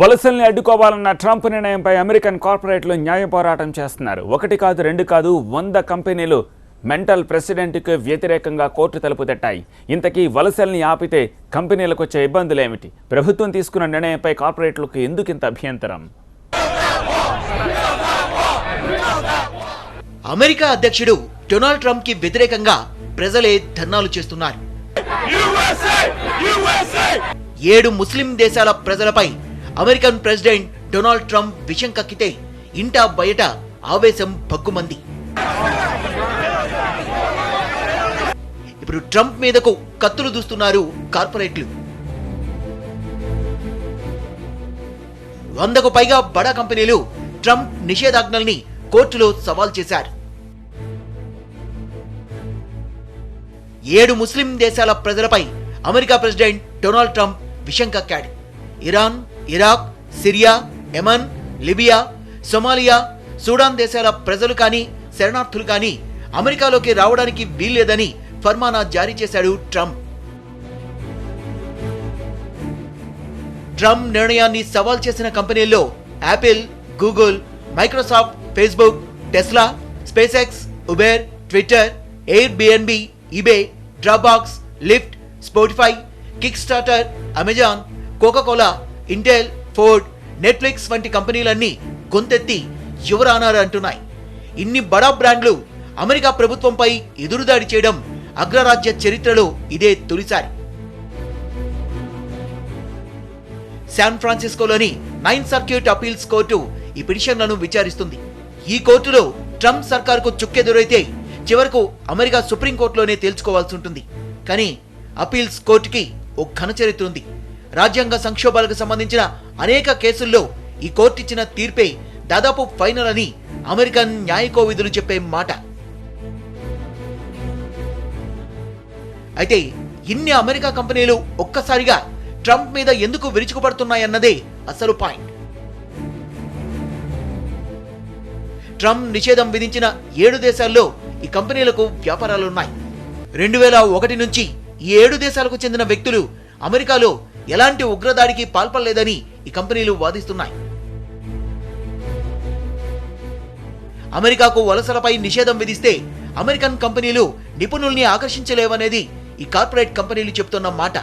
వలసల్ని అడ్డుకోవాలన్న Trump నిర్ణయంపై American కార్పొరేట్లు న్యాయ పోరాటం చేస్తున్నారు. ఒకటి కాదు రెండు కాదు 100 కంపెనీలు మెంటల్ ప్రెసిడెంట్కి వ్యతిరేకంగా కోర్టు తలుపు తట్టాయి. ఇంతకీ వలసల్ని ఆపితే కంపెనీలకు వచ్చే ఇబ్బందులేమిటి? ప్రభుత్వం తీసుకున్న నిర్ణయంపై కార్పొరేట్లకు ఎందుకింత అభ్యంతరం? అమెరికా అధ్యక్షుడు డొనాల్డ్ ట్రంప్ కి వ్యతిరేకంగా ప్రజలే ధర్నాలు చేస్తున్నారు. 7 ముస్లిం దేశాల ప్రజలపై అమెరికన్ ప్రెసిడెంట్ డొనాల్డ్ ట్రంప్ విషం కక్కితే ఇంటా బయట ఆవేశం భగ్గుమంది. ఇప్పుడు ట్రంప్ మీదకు కత్తులు దూస్తున్నారు కార్పొరేట్లు. 100కు పైగా బడా కంపెనీలు ట్రంప్ నిషేధాజ్ఞల్ని కోర్టులో సవాల్ చేశారు. 7 ముస్లిం దేశాల ప్రజలపై అమెరికా ప్రెసిడెంట్ డొనాల్డ్ ట్రంప్ విషం కక్కాడు. Iran, Iraq, Syria, Yemen, Libya, Somalia, Sudan దేశాల ప్రజలు కానీ శరణార్థులు కానీ అమెరికాలోకి రావడానికి వీల్లేదని ఫర్మానా జారీ చేశాడు ట్రంప్. ట్రంప్ నిర్ణయాన్ని సవాల్ చేసిన కంపెనీల్లో Apple, Google, Microsoft, Facebook, Tesla, space X, Uber, Twitter, air BNB, eBay, Dropbox, lift, Spotify, kick starter, Amazon, Coca Cola, Intel, Ford, Netflix వంటి కంపెనీలన్నీ గొంతెత్తి యువరానారు అంటున్నాయి. ఇన్ని బడా బ్రాండ్లు అమెరికా ప్రభుత్వంపై ఎదురుదాడి చేయడం అగ్రరాజ్య చరిత్రలో ఇదే తొలిసారి. శాన్ ఫ్రాన్సిస్కోలోని 9th సర్క్యూట్ అపీల్స్ కోర్టు ఈ పిటిషన్లను విచారిస్తుంది. ఈ కోర్టులో ట్రంప్ సర్కార్కు చుక్కెదురైతే చివరకు అమెరికా సుప్రీంకోర్టులోనే తేల్చుకోవాల్సి ఉంటుంది. కానీ అపీల్స్ కోర్టుకి ఓ ఘన చరిత్ర ఉంది. రాజ్యాంగ సంక్షోభాలకు సంబంధించిన అనేక కేసుల్లో ఈ కోర్టు ఇచ్చిన తీర్పే దాదాపు ఫైనల్ అని అమెరికన్ న్యాయ కోవిదులు చెప్పే మాట. అయితే ఇన్ని అమెరికా కంపెనీలు ఒక్కసారిగా ట్రంప్ మీద ఎందుకు విరుచుకుపడుతున్నాయన్నదే అసలు పాయింట్. ట్రంప్ నిషేధం విధించిన 7 దేశాల్లో ఈ కంపెనీలకు వ్యాపారాలున్నాయి. 2001 నుంచి ఈ 7 దేశాలకు చెందిన వ్యక్తులు అమెరికాలో ఎలాంటి ఉగ్రదాడికి పాల్పడలేదని ఈ కంపెనీలు వాదిస్తున్నాయి. అమెరికాకు వలసలపై నిషేధం విధిస్తే అమెరికన్ కంపెనీలు నిపుణుల్ని ఆకర్షించలేవనేది ఈ కార్పొరేట్ కంపెనీలు చెబుతున్న మాట.